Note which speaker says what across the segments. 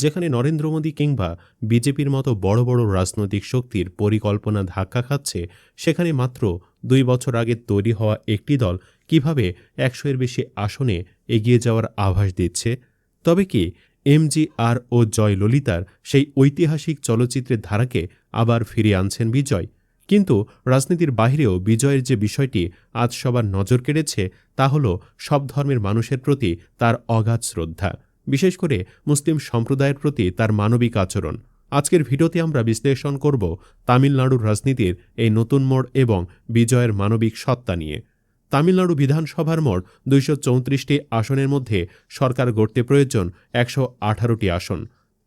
Speaker 1: যেখানে নরেন্দ্র মোদী কিংবা বিজেপির মতো বড় বড় রাজনৈতিক শক্তির পরিকল্পনা ধাক্কা খাচ্ছে, সেখানে মাত্র 2 বছর আগে তৈরি হওয়া একটি দল কিভাবে 100-এর বেশি আসনে এগিয়ে যাওয়ার আভাস দিচ্ছে? তবে কি এমজিআর ও জয়ললিতার সেই ঐতিহাসিক চলচ্চিত্রের ধারাকে আবার ফিরিয়ে আনছেন বিজয়? কিন্তু রাজনীতির বাহিরেও বিজয়ের যে বিষয়টি আজ সবার নজর কেড়েছে, তা হল সব ধর্মের মানুষের প্রতি তার অগাধ শ্রদ্ধা, বিশেষ করে মুসলিম সম্প্রদায়ের প্রতি তার মানবিক আচরণ। আজকের ভিডিওতে আমরা বিশ্লেষণ করব তামিলনাড়ুর রাজনীতির এই নতুন মোড় এবং বিজয়ের মানবিক সত্তা নিয়ে। তামিলনাড়ু বিধানসভার মোট 234টি আসনের মধ্যে সরকার গড়তে প্রয়োজন 118টি আসন।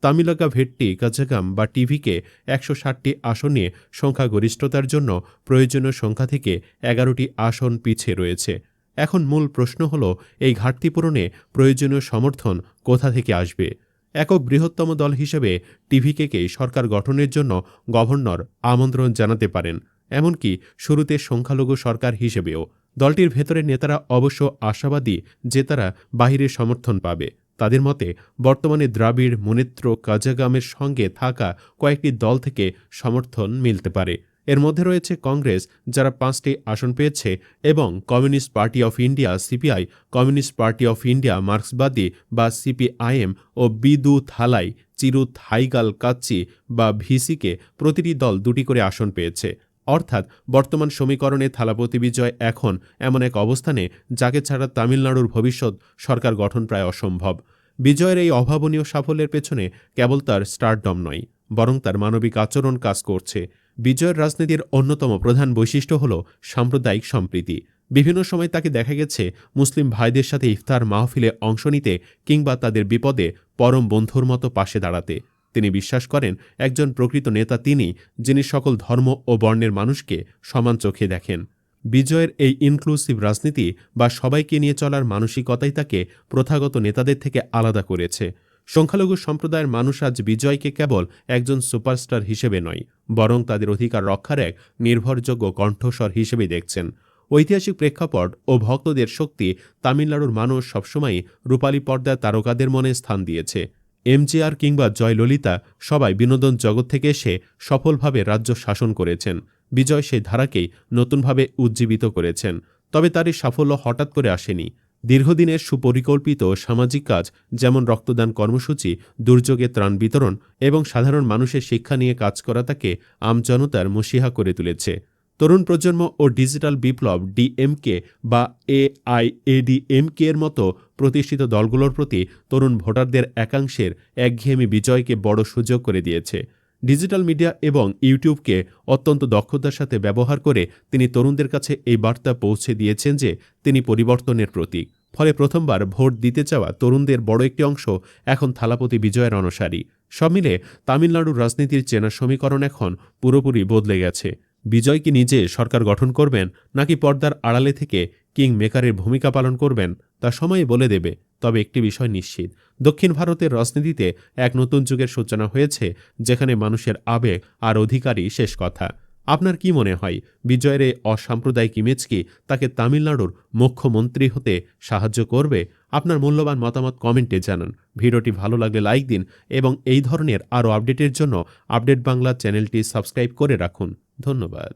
Speaker 1: তামিলকা ভেট্টি কাজাগাম বা টিভিকে 160টি আসন নিয়ে সংখ্যাগরিষ্ঠতার জন্য প্রয়োজনীয় সংখ্যা থেকে 11টি আসন পিছিয়ে রয়েছে। এখন মূল প্রশ্ন হল, এই ঘাটতি পূরণে প্রয়োজনীয় সমর্থন কোথা থেকে আসবে? একক বৃহত্তম দল হিসেবে টিভিকেই সরকার গঠনের জন্য গভর্নর আমন্ত্রণ জানাতে পারেন, এমনকি শুরুতে সংখ্যালঘু সরকার হিসেবেও। দলটির ভেতরের নেতারা অবশ্য আশাবাদী যে তারা বাহিরের সমর্থন পাবে। তাদের মতে বর্তমানে দ্রাবিড় মুনেত্র কাজাগামের সঙ্গে থাকা কয়েকটি দল থেকে সমর্থন মিলতে পারে। এর মধ্যে রয়েছে কংগ্রেস, যারা 5টি আসন পেয়েছে, এবং communist party of India CPI, communist party of India মার্ক্সবাদী বা সিপিআইএম ও বিদু থালাই চিরু থাইগাল কাচ্চি বা ভিসিকে প্রতিটি দল 2টি করে আসন পেয়েছে। অর্থাৎ বর্তমান সমীকরণে থালাপতি বিজয় এখন এমন এক অবস্থানে যাকে ছাড়া তামিলনাড়ুর ভবিষ্যৎ সরকার গঠন প্রায় অসম্ভব। বিজয়ের এই অভাবনীয় সাফল্যের পেছনে কেবল তার স্টারডম নয়, বরং তার মানবিক আচরণ কাজ করছে। বিজয়ের রাজনীতির অন্যতম প্রধান বৈশিষ্ট্য হল সাম্প্রদায়িক সম্প্রীতি। বিভিন্ন সময় তাকে দেখা গেছে মুসলিম ভাইদের সাথে ইফতার মাহফিলে অংশ নিতে কিংবা তাদের বিপদে পরম বন্ধুর মতো পাশে দাঁড়াতে। তিনি বিশ্বাস করেন, একজন প্রকৃত নেতা তিনি, যিনি সকল ধর্ম ও বর্ণের মানুষকে সমান চোখে দেখেন। বিজয়ের এই ইনক্লুসিভ রাজনীতি বা সবাইকে নিয়ে চলার মানসিকতাই তাকে প্রথাগত নেতাদের থেকে আলাদা করেছে। সংখ্যালঘু সম্প্রদায়ের মানুষ আজ বিজয়কে কেবল একজন সুপারস্টার হিসেবে নয়, বরং তাদের অধিকার রক্ষার এক নির্ভরযোগ্য কণ্ঠস্বর হিসেবে দেখছেন। ঐতিহাসিক প্রেক্ষাপট ও ভক্তদের শক্তি তামিলনাড়ুর মানুষ সবসময়ই রূপালী পর্দার তারকাদের মনে স্থান দিয়েছে। এমজিআর কিংবা জয়ললিতা সবাই বিনোদন জগৎ থেকে এসে সফলভাবে রাজ্য শাসন করেছেন। বিজয় সেই ধারাকেই নতুনভাবে উজ্জীবিত করেছেন। তবে তার এই সাফল্য হঠাৎ করে আসেনি। দীর্ঘদিনের সুপরিকল্পিত সামাজিক কাজ, যেমন রক্তদান কর্মসূচি, দুর্যোগে ত্রাণ বিতরণ এবং সাধারণ মানুষের শিক্ষা নিয়ে কাজ করা তাকে আমজনতার মসিহা করে তুলেছে। তরুণ প্রজন্ম ও ডিজিটাল বিপ্লব ডিএমকে বা এআইএডিএমকে এর মতো প্রতিষ্ঠিত দলগুলোর প্রতি তরুণ ভোটারদের একাংশের একঘেয়েমি বিজয়কে বড় সুযোগ করে দিয়েছে। ডিজিটাল মিডিয়া এবং ইউটিউবকে অত্যন্ত দক্ষতার সাথে ব্যবহার করে তিনি তরুণদের কাছে এই বার্তা পৌঁছে দিয়েছেন যে তিনি পরিবর্তনের প্রতীক। ফলে প্রথমবার ভোট দিতে চাওয়া তরুণদের বড় একটি অংশ এখন থালাপতি বিজয়ের অনুসারী। সব মিলে তামিলনাড়ুর রাজনীতির চেনা সমীকরণ এখন পুরোপুরি বদলে গেছে। বিজয় কি নিজে সরকার গঠন করবেন, নাকি পর্দার আড়ালে থেকে কিং মেকারের ভূমিকা পালন করবেন, তা সময় বলে দেবে। তবে একটি বিষয় নিশ্চিত, দক্ষিণ ভারতের রাজনীতিতে এক নতুন যুগের সূচনা হয়েছে, যেখানে মানুষের আবেগ আর অধিকারই শেষ কথা। আপনার কি মনে হয়, বিজয়ের এই অসাম্প্রদায়িক ইমেজ কি তাকে তামিলনাড়ুর মুখ্যমন্ত্রী হতে সাহায্য করবে? আপনার মূল্যবান মতামত কমেন্টে জানান। ভিডিওটি ভালো লাগলে লাইক দিন এবং এই ধরনের আরও আপডেটের জন্য আপডেট বাংলা চ্যানেলটি সাবস্ক্রাইব করে রাখুন। ধন্যবাদ।